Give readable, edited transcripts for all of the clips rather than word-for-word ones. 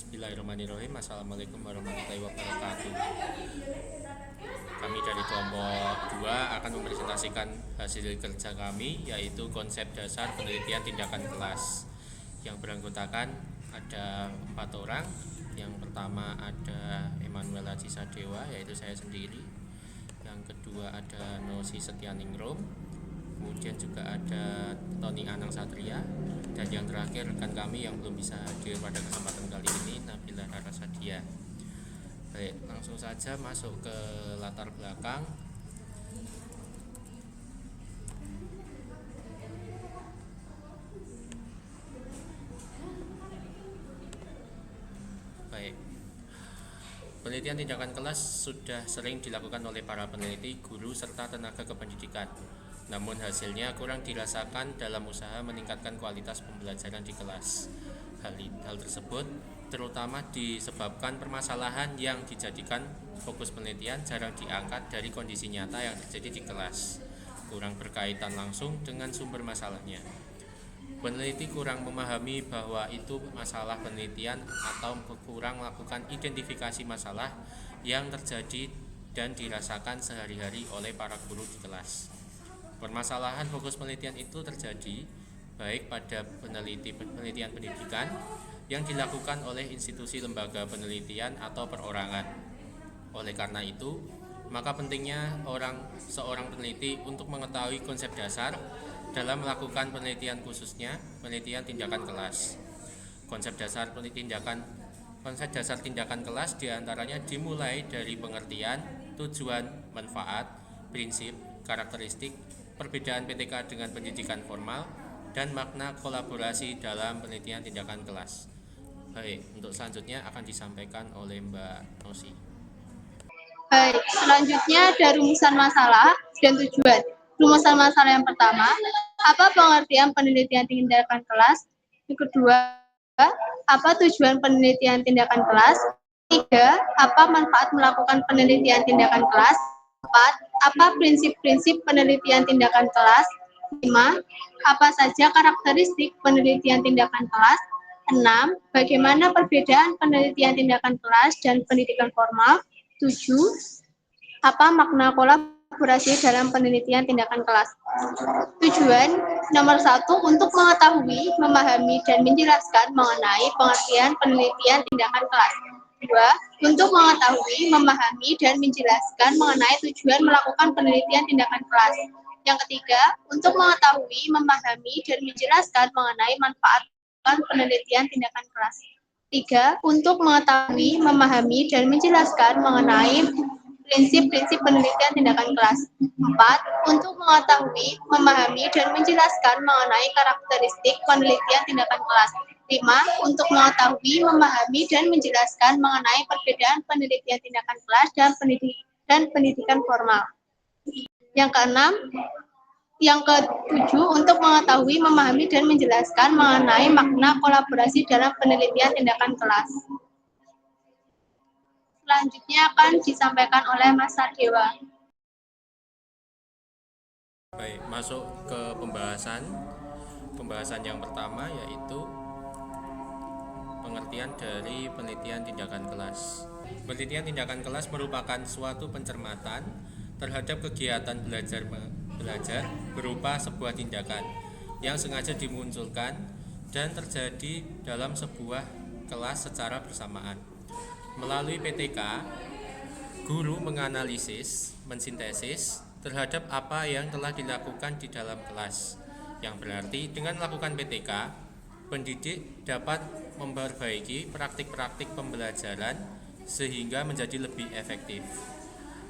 Bismillahirrahmanirrahim. Assalamualaikum warahmatullahi wabarakatuh. Kami dari kelompok 2 akan mempresentasikan hasil kerja kami, yaitu konsep dasar penelitian tindakan kelas, yang beranggotakan ada 4 orang. Yang pertama ada Emanuel Aji Sadewa, yaitu saya sendiri. Yang kedua ada Nosi Setianingrum. Kemudian juga ada Tony Anang Satria. Dan yang terakhir rekan kami yang belum bisa hadir pada kesempatan kali ini, Nabila Rarasadia. Baik, langsung saja masuk ke latar belakang. Baik, penelitian tindakan kelas sudah sering dilakukan oleh para peneliti, guru, serta tenaga kependidikan. Namun hasilnya kurang dirasakan dalam usaha meningkatkan kualitas pembelajaran di kelas. Hal tersebut terutama disebabkan permasalahan yang dijadikan fokus penelitian jarang diangkat dari kondisi nyata yang terjadi di kelas, kurang berkaitan langsung dengan sumber masalahnya. Peneliti kurang memahami bahwa itu masalah penelitian atau kurang melakukan identifikasi masalah yang terjadi dan dirasakan sehari-hari oleh para guru di kelas. Permasalahan fokus penelitian itu terjadi baik pada penelitian pendidikan yang dilakukan oleh institusi lembaga penelitian atau perorangan. Oleh karena itu, maka pentingnya seorang peneliti untuk mengetahui konsep dasar dalam melakukan penelitian, khususnya penelitian tindakan kelas. Konsep dasar tindakan kelas diantaranya dimulai dari pengertian, tujuan, manfaat, prinsip, karakteristik, perbedaan PTK dengan pendidikan formal, dan makna kolaborasi dalam penelitian tindakan kelas. Baik, untuk selanjutnya akan disampaikan oleh Mbak Nosi. Baik, selanjutnya ada rumusan masalah dan tujuan. Rumusan masalah yang pertama, apa pengertian penelitian tindakan kelas? Yang kedua, apa tujuan penelitian tindakan kelas? 3, apa manfaat melakukan penelitian tindakan kelas? 4, apa prinsip-prinsip penelitian tindakan kelas? 5, apa saja karakteristik penelitian tindakan kelas? 6, bagaimana perbedaan penelitian tindakan kelas dan pendidikan formal? 7, apa makna kolaborasi dalam penelitian tindakan kelas? Tujuan nomor 1, untuk mengetahui, memahami, dan menjelaskan mengenai pengertian penelitian tindakan kelas. 2, untuk mengetahui, memahami, dan menjelaskan mengenai tujuan melakukan penelitian tindakan kelas. Yang ketiga, untuk mengetahui, memahami, dan menjelaskan mengenai manfaat penelitian tindakan kelas. 3, untuk mengetahui, memahami, dan menjelaskan mengenai prinsip-prinsip penelitian tindakan kelas. 4, untuk mengetahui, memahami, dan menjelaskan mengenai karakteristik penelitian tindakan kelas. 5, untuk mengetahui, memahami, dan menjelaskan mengenai perbedaan penelitian tindakan kelas dan pendidikan formal. Yang keenam, yang ketujuh, untuk mengetahui, memahami, dan menjelaskan mengenai makna kolaborasi dalam penelitian tindakan kelas. Selanjutnya akan disampaikan oleh Mas Sadewa. Baik, masuk ke pembahasan yang pertama, yaitu pengertian dari penelitian tindakan kelas. Penelitian tindakan kelas merupakan suatu pencermatan terhadap kegiatan belajar berupa sebuah tindakan yang sengaja dimunculkan dan terjadi dalam sebuah kelas secara bersamaan. Melalui PTK, guru menganalisis, mensintesis terhadap apa yang telah dilakukan di dalam kelas. Yang berarti dengan melakukan PTK, pendidik dapat memperbaiki praktik-praktik pembelajaran sehingga menjadi lebih efektif.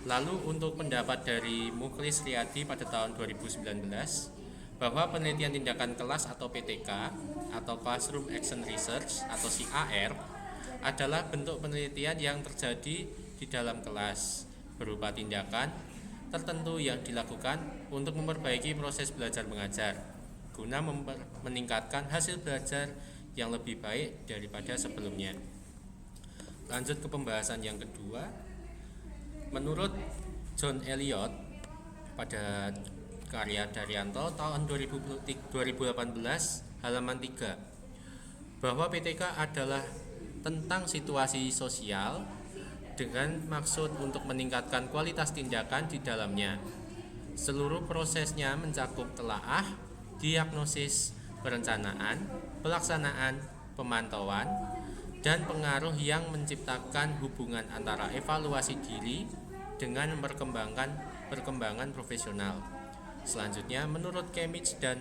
Lalu untuk pendapat dari Mukhlis Riyadi pada tahun 2019, bahwa penelitian tindakan kelas atau PTK atau Classroom Action Research atau CAR adalah bentuk penelitian yang terjadi di dalam kelas berupa tindakan tertentu yang dilakukan untuk memperbaiki proses belajar mengajar guna meningkatkan hasil belajar yang lebih baik daripada sebelumnya. Lanjut ke pembahasan yang kedua. Menurut John Elliot pada karya Daryanto tahun 2018 halaman 3, bahwa PTK adalah tentang situasi sosial dengan maksud untuk meningkatkan kualitas tindakan di dalamnya. Seluruh prosesnya mencakup telaah, diagnosis, perencanaan, pelaksanaan, pemantauan, dan pengaruh yang menciptakan hubungan antara evaluasi diri dengan perkembangan profesional. Selanjutnya, menurut Kemis dan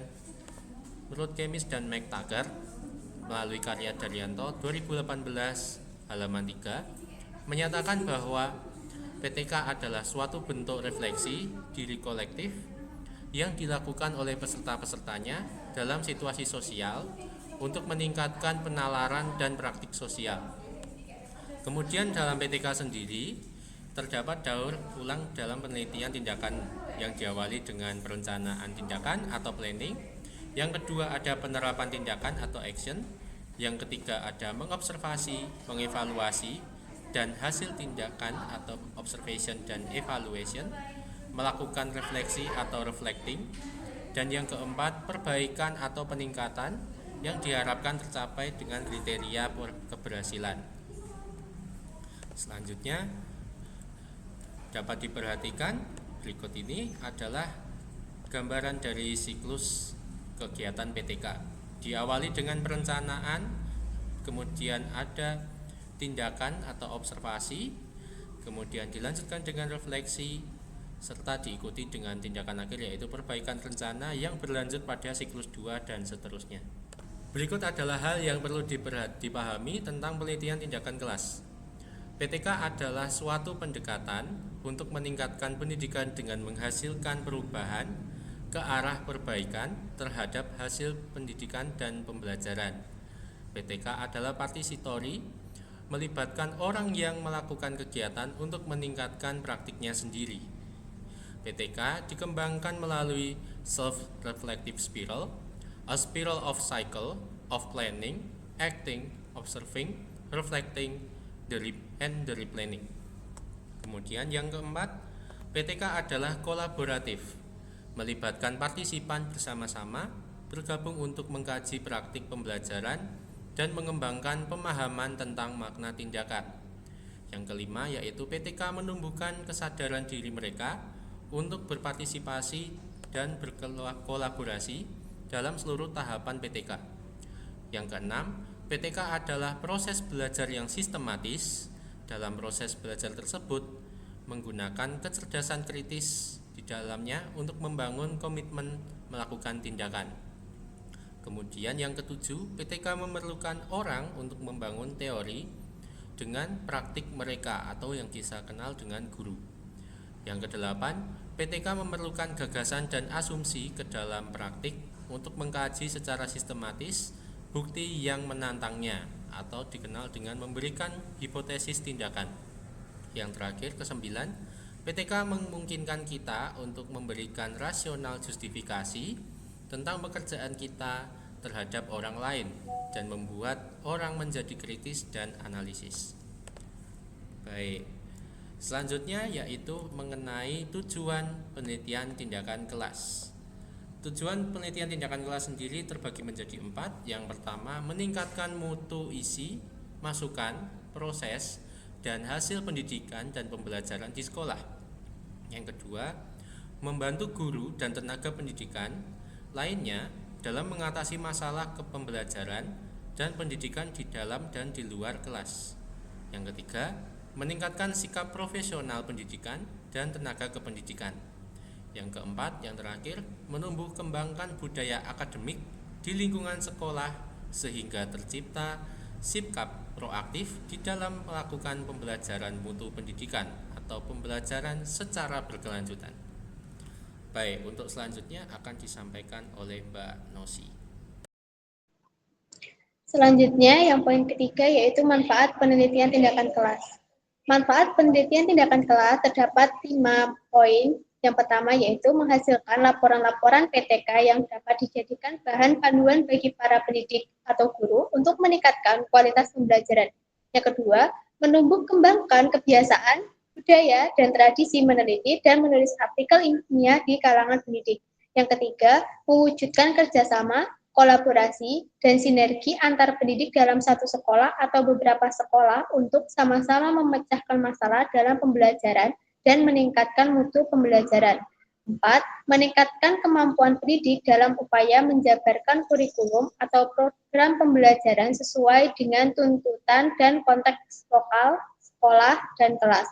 McTaggart melalui karya Daryanto 2018 halaman 3 menyatakan bahwa PTK adalah suatu bentuk refleksi diri kolektif yang dilakukan oleh peserta-pesertanya dalam situasi sosial untuk meningkatkan penalaran dan praktik sosial. Kemudian dalam PTK sendiri terdapat daur ulang dalam penelitian tindakan yang diawali dengan perencanaan tindakan atau planning. Yang kedua ada penerapan tindakan atau action. Yang ketiga ada mengobservasi, mengevaluasi, dan hasil tindakan atau observation dan evaluation, melakukan refleksi atau reflecting, dan yang keempat perbaikan atau peningkatan yang diharapkan tercapai dengan kriteria keberhasilan. Selanjutnya dapat diperhatikan berikut ini adalah gambaran dari siklus kegiatan PTK. Diawali dengan perencanaan, kemudian ada tindakan atau observasi, kemudian dilanjutkan dengan refleksi, serta diikuti dengan tindakan akhir yaitu perbaikan rencana yang berlanjut pada siklus 2 dan seterusnya. Berikut adalah hal yang perlu dipahami tentang penelitian tindakan kelas. PTK adalah suatu pendekatan untuk meningkatkan pendidikan dengan menghasilkan perubahan ke arah perbaikan terhadap hasil pendidikan dan pembelajaran. PTK adalah partisipatory, melibatkan orang yang melakukan kegiatan untuk meningkatkan praktiknya sendiri. PTK dikembangkan melalui self-reflective spiral, a spiral of cycle of planning, acting, observing, reflecting, and the replanning. Kemudian yang keempat, PTK adalah kolaboratif, melibatkan partisipan bersama-sama bergabung untuk mengkaji praktik pembelajaran dan mengembangkan pemahaman tentang makna tindakan. Yang kelima yaitu PTK menumbuhkan kesadaran diri mereka untuk berpartisipasi dan berkolaborasi dalam seluruh tahapan PTK. Yang keenam, PTK adalah proses belajar yang sistematis. Dalam proses belajar tersebut menggunakan kecerdasan kritis di dalamnya untuk membangun komitmen melakukan tindakan. Kemudian yang ketujuh, PTK memerlukan orang untuk membangun teori dengan praktik mereka atau yang kita kenal dengan guru. Yang kedelapan, PTK memerlukan gagasan dan asumsi ke dalam praktik untuk mengkaji secara sistematis bukti yang menantangnya atau dikenal dengan memberikan hipotesis tindakan. Yang terakhir, kesembilan, PTK memungkinkan kita untuk memberikan rasional justifikasi tentang pekerjaan kita terhadap orang lain dan membuat orang menjadi kritis dan analisis. Baik, selanjutnya yaitu mengenai tujuan penelitian tindakan kelas. Tujuan penelitian tindakan kelas sendiri terbagi menjadi 4. Yang pertama, meningkatkan mutu isi, masukan, proses, dan hasil pendidikan dan pembelajaran di sekolah. Yang kedua, membantu guru dan tenaga pendidikan lainnya dalam mengatasi masalah kepembelajaran dan pendidikan di dalam dan di luar kelas. Yang ketiga, meningkatkan sikap profesional pendidikan dan tenaga kependidikan. Yang keempat, yang terakhir, menumbuh kembangkan budaya akademik di lingkungan sekolah sehingga tercipta sikap proaktif di dalam melakukan pembelajaran mutu pendidikan atau pembelajaran secara berkelanjutan. Baik, untuk selanjutnya akan disampaikan oleh Mbak Nosi. Selanjutnya, yang poin ketiga yaitu manfaat penelitian tindakan kelas. Manfaat penelitian tindakan kelas terdapat 5 poin. Yang pertama yaitu menghasilkan laporan-laporan PTK yang dapat dijadikan bahan panduan bagi para pendidik atau guru untuk meningkatkan kualitas pembelajaran. Yang kedua, menumbuh kembangkan kebiasaan, budaya, dan tradisi meneliti dan menulis artikel ilmiah di kalangan pendidik. Yang ketiga, mewujudkan kerjasama kolaborasi, dan sinergi antar pendidik dalam satu sekolah atau beberapa sekolah untuk sama-sama memecahkan masalah dalam pembelajaran dan meningkatkan mutu pembelajaran. 4. Meningkatkan kemampuan pendidik dalam upaya menjabarkan kurikulum atau program pembelajaran sesuai dengan tuntutan dan konteks lokal, sekolah, dan kelas.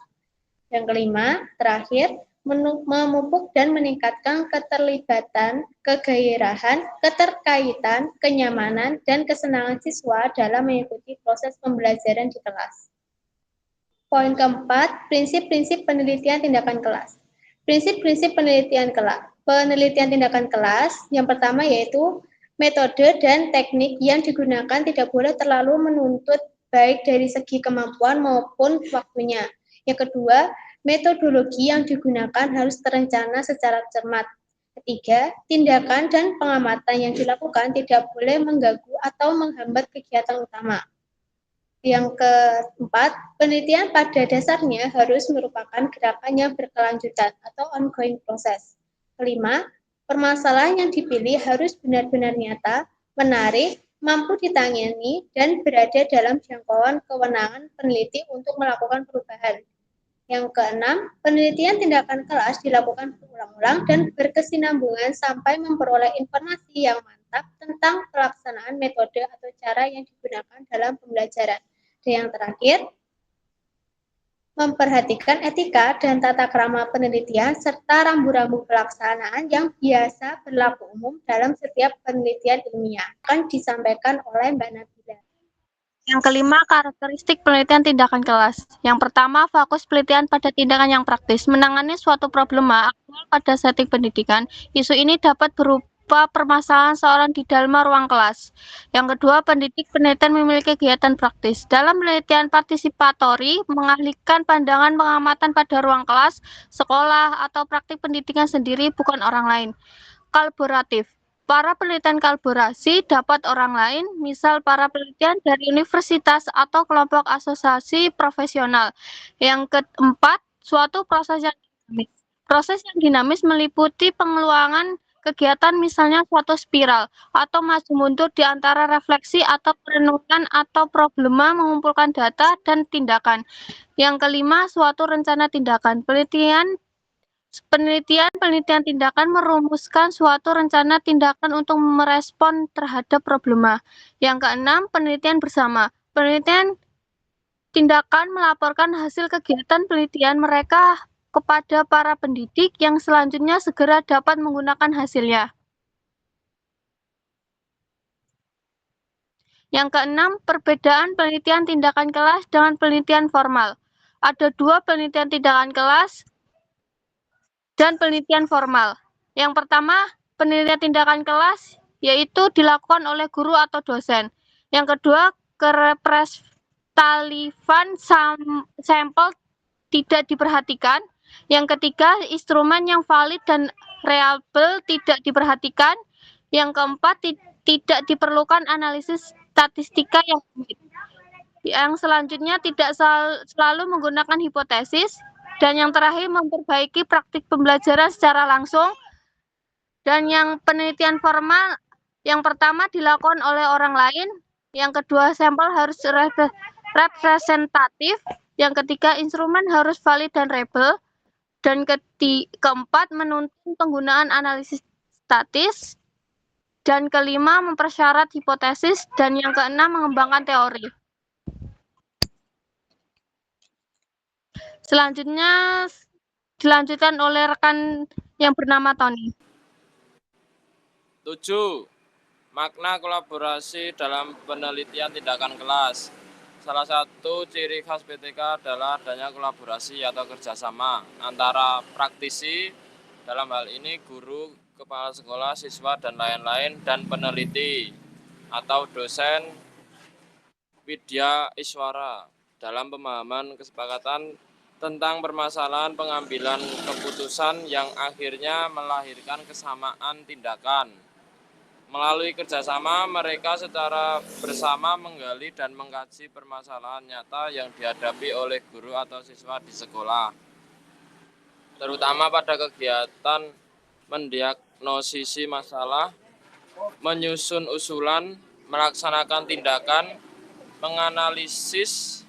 Yang kelima, terakhir, memupuk dan meningkatkan keterlibatan, kegairahan, keterkaitan, kenyamanan, dan kesenangan siswa dalam mengikuti proses pembelajaran di kelas. Poin keempat, prinsip-prinsip penelitian tindakan kelas. Prinsip-prinsip penelitian tindakan kelas, yang pertama yaitu metode dan teknik yang digunakan tidak boleh terlalu menuntut baik dari segi kemampuan maupun waktunya. Yang kedua, metodologi yang digunakan harus terencana secara cermat. Ketiga, tindakan dan pengamatan yang dilakukan tidak boleh mengganggu atau menghambat kegiatan utama. Yang keempat, penelitian pada dasarnya harus merupakan gerakan yang berkelanjutan atau ongoing proses. Kelima, permasalahan yang dipilih harus benar-benar nyata, menarik, mampu ditangani, dan berada dalam jangkauan kewenangan peneliti untuk melakukan perubahan. Yang keenam, penelitian tindakan kelas dilakukan berulang-ulang dan berkesinambungan sampai memperoleh informasi yang mantap tentang pelaksanaan metode atau cara yang digunakan dalam pembelajaran. Dan yang terakhir, memperhatikan etika dan tata krama penelitian serta rambu-rambu pelaksanaan yang biasa berlaku umum dalam setiap penelitian ilmiah. Akan disampaikan oleh Mbak Nabila. Yang kelima, karakteristik penelitian tindakan kelas. Yang pertama, fokus penelitian pada tindakan yang praktis. Menangani suatu problema aktual pada setting pendidikan. Isu ini dapat berupa permasalahan seorang di dalam ruang kelas. Yang kedua, penelitian memiliki kegiatan praktis. Dalam penelitian partisipatori, mengalihkan pandangan pengamatan pada ruang kelas, sekolah, atau praktik pendidikan sendiri, bukan orang lain. Kolaboratif. Para penelitian kolaborasi dapat orang lain, misal para penelitian dari universitas atau kelompok asosiasi profesional. Yang keempat, suatu proses yang dinamis. Proses yang dinamis meliputi pengeluaran kegiatan misalnya suatu spiral atau maju mundur di antara refleksi atau perenungan atau problema mengumpulkan data dan tindakan. Yang kelima, suatu rencana tindakan. Penelitian tindakan merumuskan suatu rencana tindakan untuk merespon terhadap problema. Yang keenam, penelitian bersama. Penelitian tindakan melaporkan hasil kegiatan penelitian mereka kepada para pendidik yang selanjutnya segera dapat menggunakan hasilnya. Yang keenam, perbedaan penelitian tindakan kelas dengan penelitian formal. Ada dua penelitian tindakan kelas dan penelitian formal. Yang pertama, penelitian tindakan kelas, yaitu dilakukan oleh guru atau dosen. Yang kedua, kerepresentatifan sampel tidak diperhatikan. Yang ketiga, instrumen yang valid dan reliable tidak diperhatikan. Yang keempat, tidak diperlukan analisis statistika yang rumit. Yang selanjutnya, tidak selalu menggunakan hipotesis. Dan yang terakhir, memperbaiki praktik pembelajaran secara langsung. Dan yang penelitian formal, yang pertama dilakukan oleh orang lain. Yang kedua, sampel harus representatif. Yang ketiga, instrumen harus valid dan reliable. Dan keempat, menuntun penggunaan analisis statis. Dan kelima, mempersyarat hipotesis. Dan yang keenam, mengembangkan teori. Selanjutnya dilanjutkan oleh rekan yang bernama Tony. 7. Makna kolaborasi dalam penelitian tindakan kelas. Salah satu ciri khas PTK adalah adanya kolaborasi atau kerjasama antara praktisi, dalam hal ini guru, kepala sekolah, siswa, dan lain-lain, dan peneliti atau dosen widya iswara dalam pemahaman kesepakatan tentang permasalahan pengambilan keputusan yang akhirnya melahirkan kesamaan tindakan. Melalui kerjasama, mereka secara bersama menggali dan mengkaji permasalahan nyata yang dihadapi oleh guru atau siswa di sekolah, terutama pada kegiatan mendiagnosisi masalah, menyusun usulan, melaksanakan tindakan, menganalisis,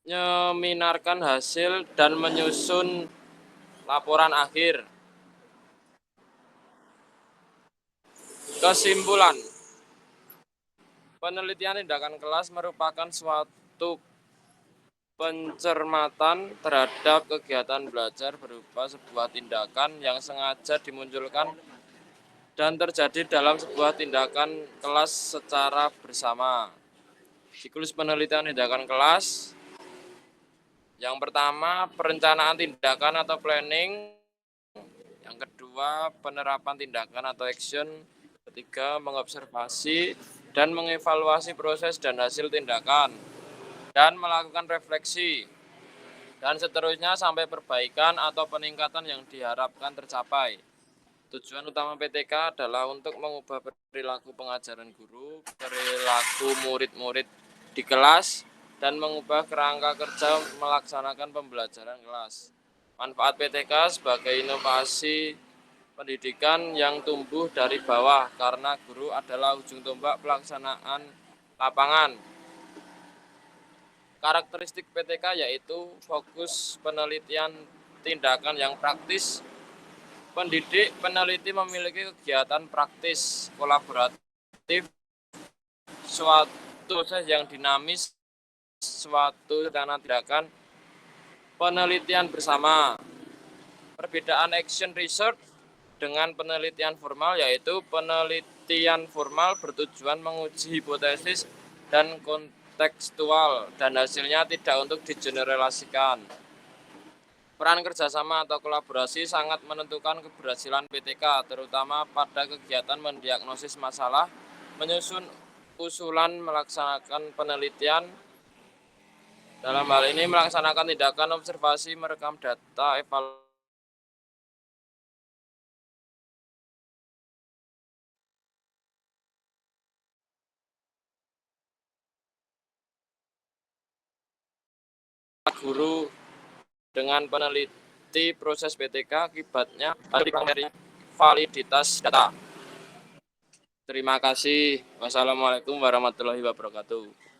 menyeminarkan hasil, dan menyusun laporan akhir. Kesimpulan, penelitian tindakan kelas merupakan suatu pencermatan terhadap kegiatan belajar berupa sebuah tindakan yang sengaja dimunculkan dan terjadi dalam sebuah tindakan kelas secara bersama. Siklus penelitian tindakan kelas. Yang pertama, perencanaan tindakan atau planning. Yang kedua, penerapan tindakan atau action. Ketiga, mengobservasi dan mengevaluasi proses dan hasil tindakan dan melakukan refleksi. Dan seterusnya sampai perbaikan atau peningkatan yang diharapkan tercapai. Tujuan utama PTK adalah untuk mengubah perilaku pengajaran guru, perilaku murid-murid di kelas, dan mengubah kerangka kerja melaksanakan pembelajaran kelas. Manfaat PTK sebagai inovasi pendidikan yang tumbuh dari bawah karena guru adalah ujung tombak pelaksanaan lapangan. Karakteristik PTK yaitu fokus penelitian tindakan yang praktis. Pendidik peneliti memiliki kegiatan praktis, kolaboratif, suatu proses yang dinamis, suatu rencana tindakan, penelitian bersama. Perbedaan action research dengan penelitian formal yaitu penelitian formal bertujuan menguji hipotesis dan kontekstual dan hasilnya tidak untuk digeneralisasikan. Peran kerjasama atau kolaborasi sangat menentukan keberhasilan PTK, terutama pada kegiatan mendiagnosis masalah, menyusun usulan, melaksanakan penelitian. Dalam hal ini melaksanakan tindakan observasi, merekam data, evaluasi. Guru dengan peneliti proses PTK akibatnya dari validitas data. Terima kasih. Wassalamualaikum warahmatullahi wabarakatuh.